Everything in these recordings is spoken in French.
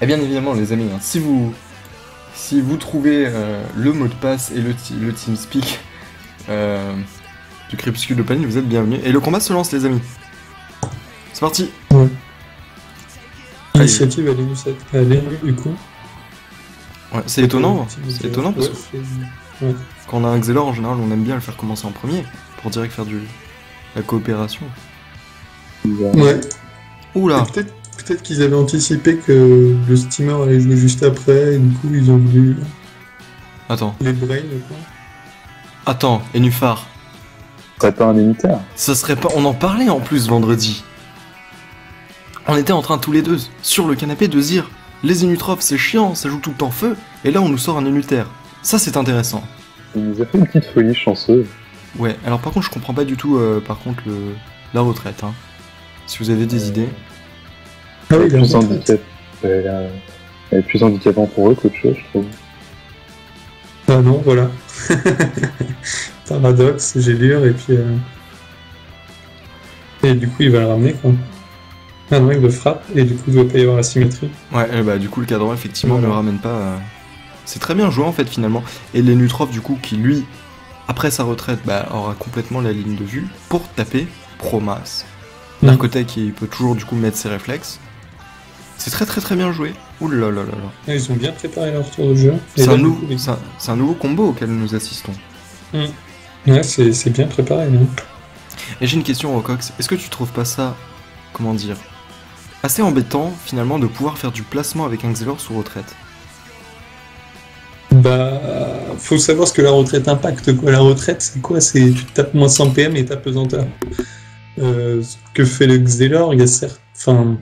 Et bien évidemment, les amis, hein, si vous trouvez le mot de passe et le TeamSpeak du crépuscule de Paline, vous êtes bienvenus. Et le combat se lance, les amis. C'est parti. Ouais. Allez. L'initiative, elle est nulle, du coup. Ouais, c'est étonnant. C'est étonnant parce Ouais, que ouais. quand on a un Xelor, en général, on aime bien le faire commencer en premier pour direct faire la coopération. Ouais. Oula. Peut-être qu'ils avaient anticipé que le steamer allait jouer juste après, et du coup, ils ont voulu Attends, les brains, quoi. et Nufar. Ça pas un unitaire. Ça serait pas. On en parlait en plus vendredi. On était en train tous les deux, sur le canapé, de se dire les Inutrophs c'est chiant, ça joue tout le temps feu, et là on nous sort un unitaire. Ça c'est intéressant. Il nous a fait une petite folie chanceuse. Ouais, alors par contre je comprends pas du tout par contre la retraite. Hein. Si vous avez des idées. Ah oui, Elle est plus handicapante pour eux qu'autre chose, je trouve. Ah non, voilà. Paradoxe, j'ai lu, et puis... Et du coup, il va le ramener, quoi. Ah non, il le frappe, et du coup, il doit pas y avoir la symétrie. Ouais, bah du coup le cadran effectivement ne le ramène pas. C'est très bien joué en fait finalement. Et l'Enutrof du coup qui lui, après sa retraite, bah, aura complètement la ligne de vue pour taper Promas. Narcotech il peut toujours du coup mettre ses réflexes. C'est très très très bien joué. Ouh là là là là. Ah, ils ont bien préparé leur tour de jeu. C'est un nouveau combo auquel nous assistons. Ouais, c'est bien préparé, non? Et j'ai une question Rocox, est-ce que tu trouves pas ça, comment dire, assez embêtant finalement de pouvoir faire du placement avec un Xelor sous retraite? Bah, faut savoir ce que la retraite impacte, quoi. La retraite, c'est quoi? C'est tu tapes moins 100 PM et ta pesanteur. Ce que fait le Xelor, il y a certes... Enfin...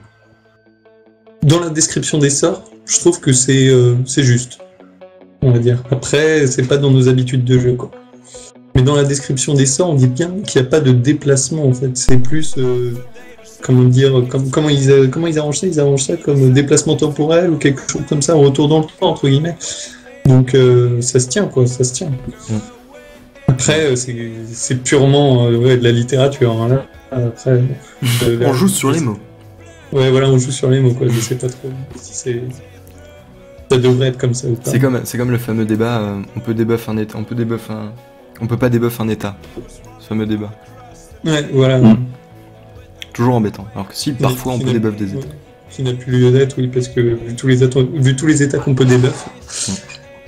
Dans la description des sorts, je trouve que c'est juste, on va dire. Après, c'est pas dans nos habitudes de jeu, quoi. Mais dans la description des sorts, on dit bien qu'il n'y a pas de déplacement, en fait. C'est plus... comment dire, comment ils arrangent ça? Ils arrangent ça comme déplacement temporel ou quelque chose comme ça, un retour dans le temps, entre guillemets. Donc ça se tient, quoi, ça se tient. Après, c'est purement de la littérature. Hein, là. Après, on joue sur les mots. Ouais, voilà, on joue sur les mots, quoi. Je sais pas trop si ça devrait être comme ça ou pas. C'est comme le fameux débat, on peut debuff un état, on peut pas debuff un état. Ce fameux débat. Ouais, voilà. Toujours embêtant. Alors que si, parfois, on peut debuff des états. Qui n'a plus lieu d'être, oui, parce que vu tous les états qu'on peut debuff,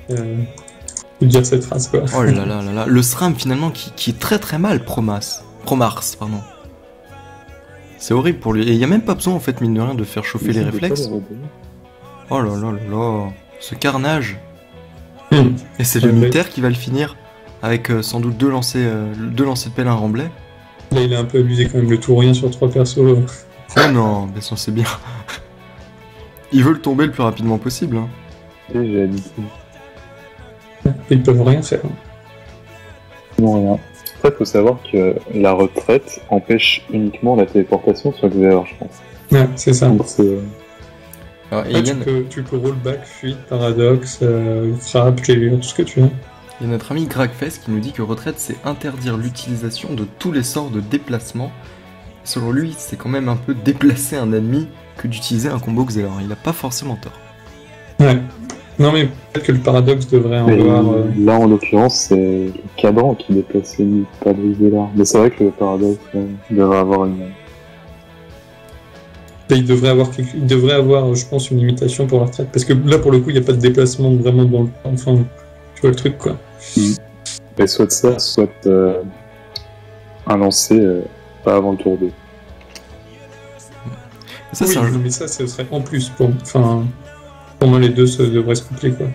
faut dire cette phrase, quoi. Oh là là là là. Le SRAM, finalement, qui est très très mal, Promars, pardon. C'est horrible pour lui. Et il y a même pas besoin, en fait, mine de rien, de faire chauffer les réflexes. Oh là là là là. Ce carnage. Et c'est le militaire qui va le finir avec sans doute deux lancers de pelle, un remblai. Là, il a un peu abusé quand même, le tout rien sur 3 persos. Oh non, mais ça c'est bien. Ils veulent tomber le plus rapidement possible. Hein. Et j'ai dit. Ils peuvent rien faire. Non, rien. Après, faut savoir que la retraite empêche uniquement la téléportation sur Xelor, je pense. Ouais, c'est ça. Donc, Alors, tu peux rollback, fuite, paradoxe, frappe, clélure, tout ce que tu veux. Il y a notre ami Gragfest qui nous dit que retraite c'est interdire l'utilisation de tous les sorts de déplacement. Selon lui, c'est quand même un peu déplacer un ennemi que d'utiliser un combo Xelor. Il a pas forcément tort. Ouais. Non mais peut-être que le paradoxe devrait avoir... Là en l'occurrence c'est le cadran qui déplace l'ennemi, pas le Xelor. Mais c'est vrai que le paradoxe devrait avoir une... Il devrait avoir, je pense, une limitation pour la retraite. Parce que là pour le coup il n'y a pas de déplacement vraiment dans le... Enfin, tu vois le truc quoi. Et soit ça, soit un lancer pas avant le tour 2. Ça, oui, mais ça serait en plus pour... Enfin... Pour moi, les deux devraient se coupler, quoi.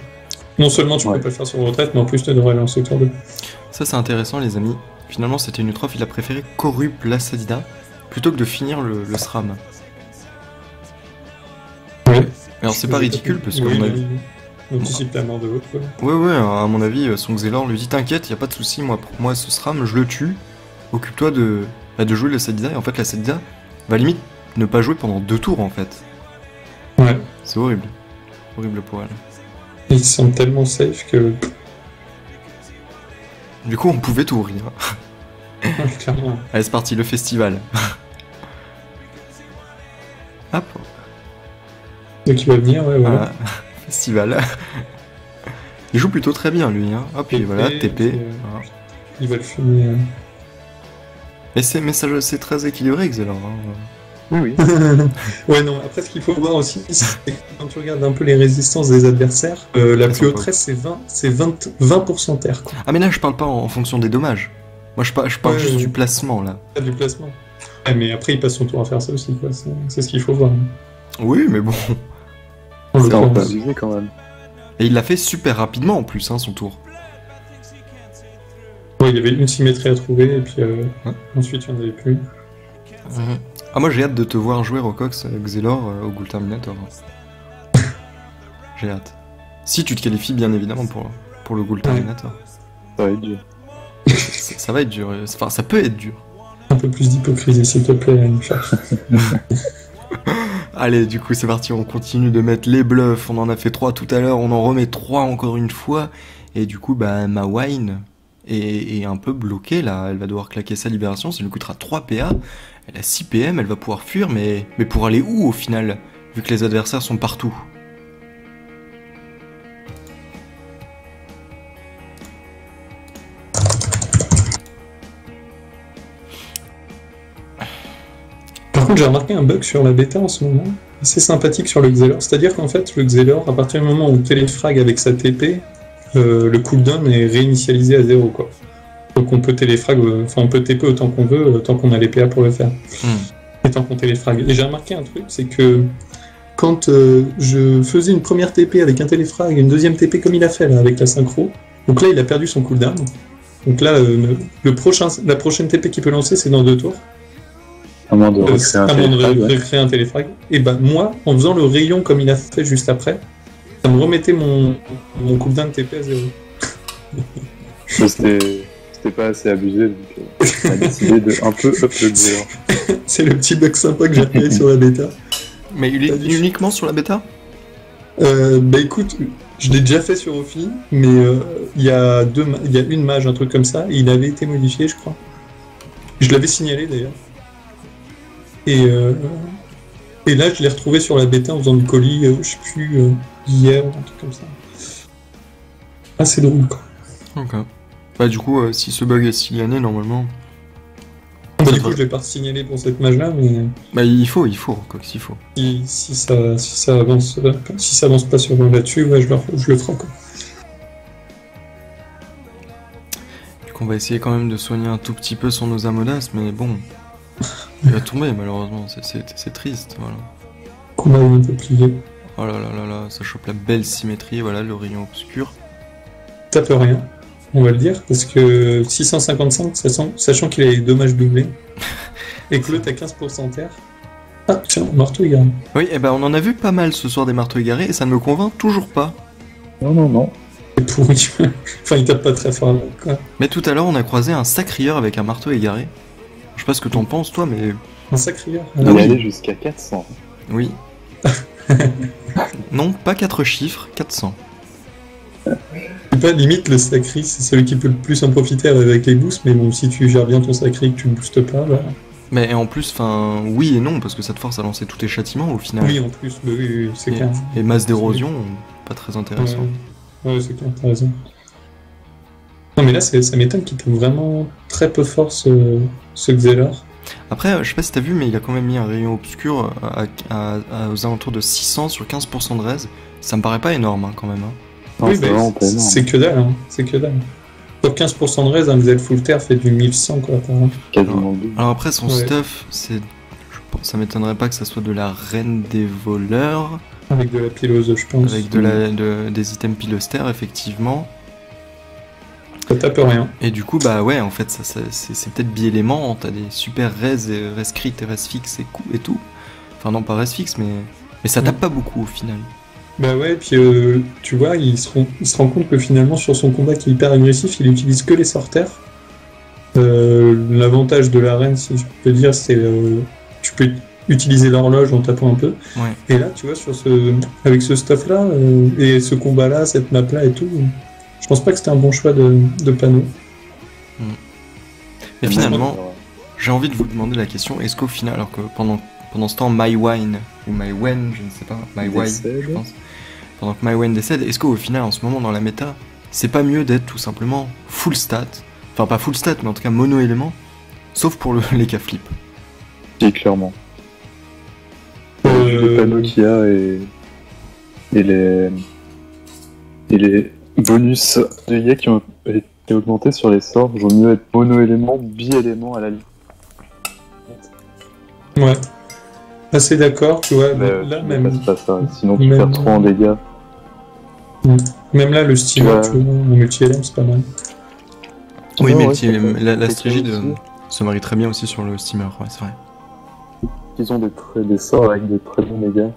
Non seulement tu peux pas le faire sur retraite, mais en plus tu devrais lancer tour 2. Ça, c'est intéressant, les amis. Finalement, c'était une Utrof, il a préféré Corrupt la Sadida plutôt que de finir le SRAM. Ouais. Alors, c'est pas ridicule, parce que mon avis. On anticipe la mort de l'autre, quoi. Ouais, à mon avis, son Xelor lui dit t'inquiète, y a pas de souci, moi, ce SRAM, je le tue. Occupe-toi de jouer la Sadida, et en fait, la Sadida va limite ne pas jouer pendant 2 tours, en fait. Ouais. C'est horrible. Horrible pour elle. Ils sont tellement safe que... Du coup, on pouvait tout ouvrir. Clairement. Allez, c'est parti, le festival. Hop. Donc il va venir, ouais, voilà. Voilà. Festival. Il joue plutôt très bien, lui. Hein. Hop, et voilà, TP. Voilà. Il va le fumer. Mais c'est très équilibré, Xelor. Hein. Oui. Ouais, non, après, ce qu'il faut voir aussi, c'est que quand tu regardes un peu les résistances des adversaires, la plus haute reste, c'est 20% terre, quoi. Ah, mais là, je parle pas en fonction des dommages. Moi, je parle juste du placement, là. Du placement. Ouais, mais après, il passe son tour à faire ça aussi, quoi. C'est ce qu'il faut voir. Oui, mais bon. C'est un peu abusé, quand même. Et il l'a fait super rapidement, en plus, hein, son tour. Ouais, il y avait une symétrie à trouver, et puis ensuite, il n'y en avait plus. Ah, moi j'ai hâte de te voir jouer Rocox Xelor au Ghoul Terminator. J'ai hâte. Si tu te qualifies bien évidemment pour le Ghoul Terminator. Ça va être dur. Ça va être dur. Enfin, ça peut être dur. Un peu plus d'hypocrisie, s'il te plaît, Charles. Allez, du coup c'est parti, on continue de mettre les bluffs. On en a fait 3 tout à l'heure, on en remet 3 encore une fois. Et du coup, bah, ma wine est un peu bloquée là. Elle va devoir claquer sa libération, ça lui coûtera 3 PA. Elle a 6 PM, elle va pouvoir fuir, mais pour aller où au final, vu que les adversaires sont partout? Par contre, j'ai remarqué un bug sur la bêta en ce moment, assez sympathique sur le Xelor. C'est-à-dire qu'en fait, le Xelor, à partir du moment où on téléfrag avec sa TP, le cooldown est réinitialisé à 0, quoi. Donc on peut téléfrag, on peut TP autant qu'on veut, tant qu'on a les PA pour le faire. Et tant qu'on téléfrag. Et j'ai remarqué un truc, c'est que quand je faisais une première TP avec un téléfrag, une deuxième TP comme il a fait là, avec la synchro, donc là il a perdu son cooldown. Donc là, la prochaine TP qu'il peut lancer, c'est dans 2 tours. À moins de recréer un téléfrag. Et bah moi, en faisant le rayon comme il a fait juste après, ça me remettait mon cooldown TP à 0. C'était pas assez abusé, donc on a décidé de un peu up le Xelor. C'est le petit bug sympa que j'ai repéré sur la bêta. Mais il est uniquement sur la bêta? Bah écoute, je l'ai déjà fait sur Ophi, mais il y a une mage, un truc comme ça, et il avait été modifié, je crois. Je l'avais signalé d'ailleurs. Et là, je l'ai retrouvé sur la bêta en faisant du colis, je sais plus, hier, un truc comme ça. Ah, c'est drôle, quoi. Ok. Bah du coup, si ce bug est signané, normalement... Bah, du coup, je vais pas signaler pour cette mage-là, mais... Bah il faut, quoi, s'il faut. Si ça avance pas sur là-dessus, ouais, je le ferai, quoi. Du coup, on va essayer quand même de soigner un tout petit peu son Osamodas, mais bon... Il va tomber, malheureusement, c'est triste, voilà. Combat est un peu plié. Oh là là là là, ça chope la belle symétrie, voilà, le rayon obscur. Tape rien, on va le dire, parce que 655, sachant qu'il a les dommages doublés, et que l'autre a 15% terre. Ah, tiens, marteau égaré. Oui, et ben on en a vu pas mal ce soir des marteaux égarés, et ça ne me convainc toujours pas. Non. C'est pourri. Enfin, il tape pas très fort avec, quoi. Mais tout à l'heure, on a croisé un sacrieur avec un marteau égaré. Je sais pas ce que t'en penses, toi, mais... Un sacrieur. On est allé jusqu'à 400. Oui. Non, pas 4 chiffres, 400. C'est pas limite le sacri, c'est celui qui peut le plus en profiter avec les boosts, mais bon, si tu gères bien ton sacri et que tu ne boostes pas, bah... Mais en plus, enfin, oui et non, parce que ça te force à lancer tous tes châtiments au final. Oui, en plus, bah oui, c'est clair. Et masse d'érosion, pas très intéressant. Ouais, c'est clair, t'as raison. Non, mais là, ça m'étonne qu'il tape vraiment très peu fort ce Xelor. Après, je sais pas si t'as vu, mais il a quand même mis un rayon obscur aux alentours de 600 sur 15% de raise. Ça me paraît pas énorme, hein, quand même. Hein. Non, oui, c'est que dalle, hein. C'est que dalle. Sur 15% de raise, un Xel full terre fait du 1100, quoi, par exemple. Quasiment double. Alors après, son stuff, ça m'étonnerait pas que ça soit de la reine des voleurs. Avec de la pileuse, je pense. Avec des items pileuster, effectivement. Ça tape rien. Et du coup, bah ouais, en fait, c'est peut-être bi-élément. T'as des super res et res crit et res fixe et tout. Enfin, non, pas res fixe, mais ça tape pas beaucoup au final. Bah ouais, puis tu vois, il se rend compte que finalement, sur son combat qui est hyper agressif, il utilise que les sorters. L'avantage de la reine, si je peux dire, c'est tu peux utiliser l'horloge en tapant un peu. Ouais. Et là, tu vois, avec ce stuff-là, et ce combat-là, cette map-là et tout, je pense pas que c'était un bon choix de panneau. Mais finalement, j'ai envie de vous demander la question, est-ce qu'au final, alors que pendant Pendant ce temps, Mywine, ou Mywen, je ne sais pas, Mywine, je pense. Pendant que Mywine décède, est-ce qu'au final, en ce moment, dans la méta, c'est pas mieux d'être tout simplement full stat, enfin pas full stat, mais en tout cas mono-élément, sauf pour les cas flip. Si, clairement. Les panneaux qu'il y a et les bonus de IA qui ont été augmentés sur les sorts, vaut mieux être mono-élément, bi-élément à la limite. Ouais. Assez d'accord, tu vois. Mais là, même. Pas ça. Sinon, tu perds trop en dégâts. Même là, le steamer, tu vois, en multi-LM, c'est pas mal. Oui, mais la stratégie se marie très bien aussi sur le steamer, ouais, c'est vrai. Ils ont des sorts avec des très bons dégâts.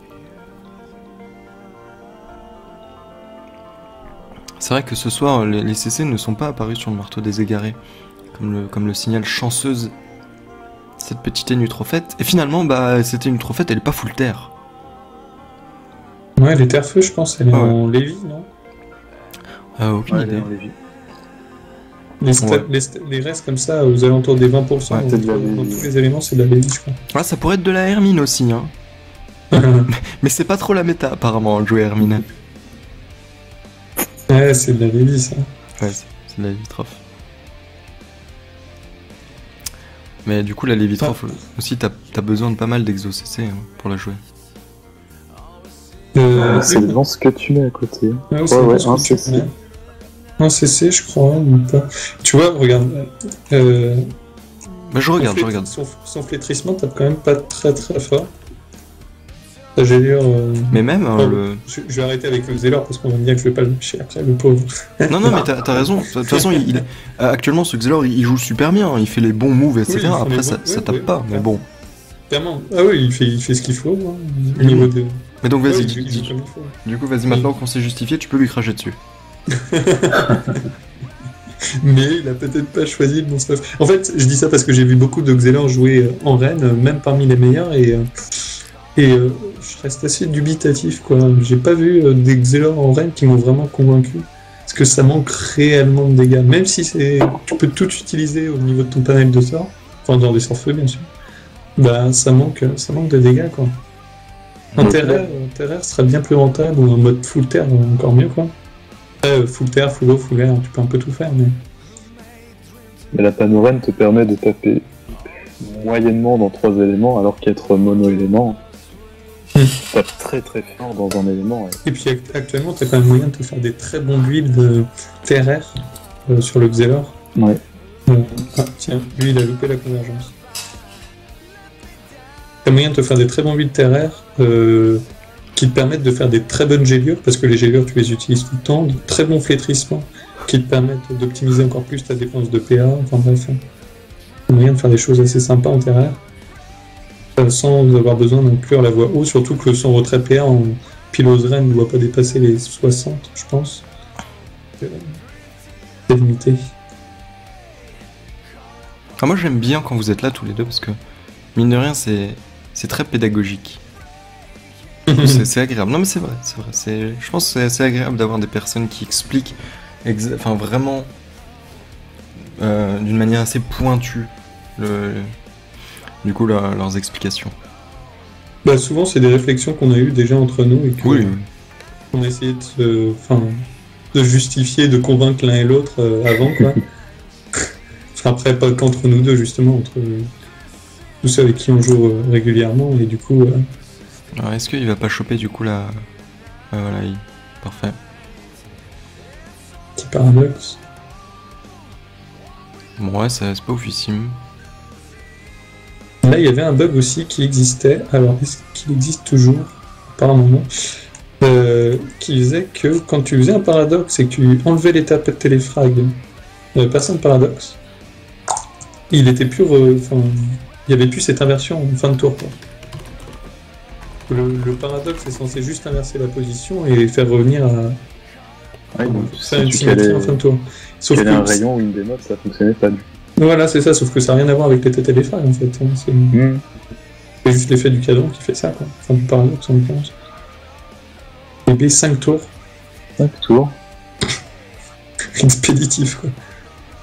C'est vrai que ce soir, les CC ne sont pas apparus sur le marteau des égarés, comme le signale chanceuse cette petite Nutrophète. Et finalement, bah, c'était une Nutrophète, elle est pas full terre. Ouais, elle est terre-feu, je pense, elle est en Lévi, non aucune idée. Les restes comme ça, aux alentours des 20%, dans tous les éléments, c'est de la Lévi, je crois. Ah, ça pourrait être de la Hermine aussi, hein. Mais c'est pas trop la méta, apparemment, jouer Hermine. Ouais, c'est de la Lévi, ça. Ouais, c'est de la Lévitrophe. Mais du coup, la Lévitrophe aussi, t'as besoin de pas mal d'exo-CC pour la jouer. Ça dépend ce que tu mets à côté. Ouais, un CC. Un CC, je crois, ou pas. Tu vois, regarde. Bah, je regarde. Son flétrissement, t'as quand même pas très très fort. J'ai lu. Mais même je vais arrêter avec le Xelor parce qu'on va me dire que je vais pas le pêcher après, le pauvre. Non, mais t'as raison. De toute façon, actuellement, ce Xelor, il joue super bien. Il fait les bons moves, etc. Oui, après, ça tape pas, mais bon. Clairement. Ah oui, il fait ce qu'il faut. Au niveau de... Mais donc, vas-y, du coup, vas-y, maintenant qu'on s'est justifié, tu peux lui cracher dessus. Mais il a peut-être pas choisi le bon stuff. En fait, je dis ça parce que j'ai vu beaucoup de Xelor jouer en Rennes, même parmi les meilleurs, et je reste assez dubitatif, quoi. J'ai pas vu des Xelor en Rennes qui m'ont vraiment convaincu. Parce que ça manque réellement de dégâts. Même si tu peux tout utiliser au niveau de ton panel de sorts, enfin dans des sorts feu bien sûr, bah ça manque de dégâts, quoi. Un terraire serait bien plus rentable, ou en mode full terre, encore mieux, quoi. Full terre, full eau, full air, tu peux un peu tout faire, mais... Mais la panorène te permet de taper moyennement dans 3 éléments, alors qu'être mono-élément, tape très très fort dans un élément. Ouais. Et puis actuellement, t'as quand même moyen de te faire des très bons builds terraires sur le Xelor. Ouais. Tiens, lui il a loupé la convergence. T'as moyen de te faire des très bons builds terraires qui te permettent de faire des très bonnes gélures, parce que les gélures tu les utilises tout le temps, de très bons flétrissements qui te permettent d'optimiser encore plus ta dépense de PA, enfin bref. T'as moyen de faire des choses assez sympas en terraire. Sans avoir besoin d'inclure la voie haut, surtout que son retrait PA en Pilose Rennes ne doit pas dépasser les 60, je pense. C'est limité. Ah, moi j'aime bien quand vous êtes là tous les deux parce que, mine de rien, c'est très pédagogique. C'est agréable. Non mais c'est vrai. Je pense que c'est agréable d'avoir des personnes qui expliquent vraiment d'une manière assez pointue du coup leurs explications. Bah souvent c'est des réflexions qu'on a eues déjà entre nous et qu'on a essayé de justifier, de convaincre l'un et l'autre avant, quoi. Après pas qu'entre nous deux justement, entre tous ceux avec qui on joue régulièrement, et du coup... Alors est-ce qu'il va pas choper du coup la... voilà, parfait. Petit paradoxe. Bon ouais, c'est pas oufissime. Là, il y avait un bug aussi qui existait. Alors, est-ce qu'il existe toujours? Apparemment non. Qui faisait que quand tu faisais un paradoxe et que tu enlevais l'étape téléfrag personne paradoxe, il était plus... il n'y avait plus cette inversion en fin de tour, quoi. Le paradoxe est censé juste inverser la position et faire revenir à... faire une symétrie en fin de tour. Sauf que un rayon ou une dénote, ça fonctionnait pas du tout. Voilà, c'est ça, sauf que ça n'a rien à voir avec les téléfrags en fait. C'est juste l'effet du cadran qui fait ça, quoi. Enfin, du paradoxe en l'occurrence. Et 5 tours. 5 tours. Expéditif, quoi.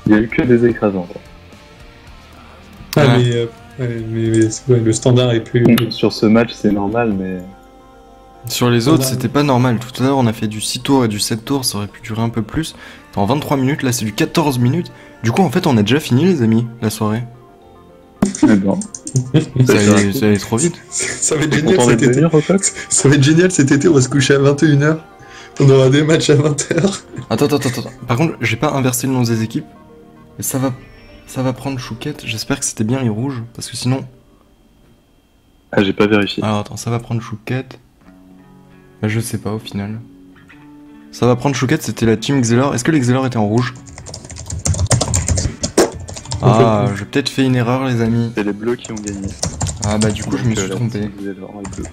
Il n'y a eu que des écrasants, quoi. Mais Ouais, mais ouais, le standard est plus... Sur ce match, c'est normal, mais... Sur les autres, c'était pas normal. Tout à l'heure, on a fait du 6 tours et du 7 tours, ça aurait pu durer un peu plus. En 23 minutes, là, c'est du 14 minutes. Du coup, en fait, on a déjà fini, les amis, la soirée. Mais bon. Ça allait trop vite. Ça va être génial cet été. Ça va être génial cet été, on va se coucher à 21h. On aura des matchs à 20h. Attends. Par contre, j'ai pas inversé le nom des équipes. Mais ça va prendre Chouquette. J'espère que c'était bien les rouges, parce que sinon... Ah, j'ai pas vérifié. Alors attends, ça va prendre Chouquette. Bah, je sais pas au final. Ça va prendre Chouquette, c'était la team Xelor. Est-ce que les Xelor étaient en rouge? Ah, j'ai peut-être fait une erreur, les amis. C'est les bleus qui ont gagné. Ah bah du coup, je me suis la trompé. team Xelor est bleue.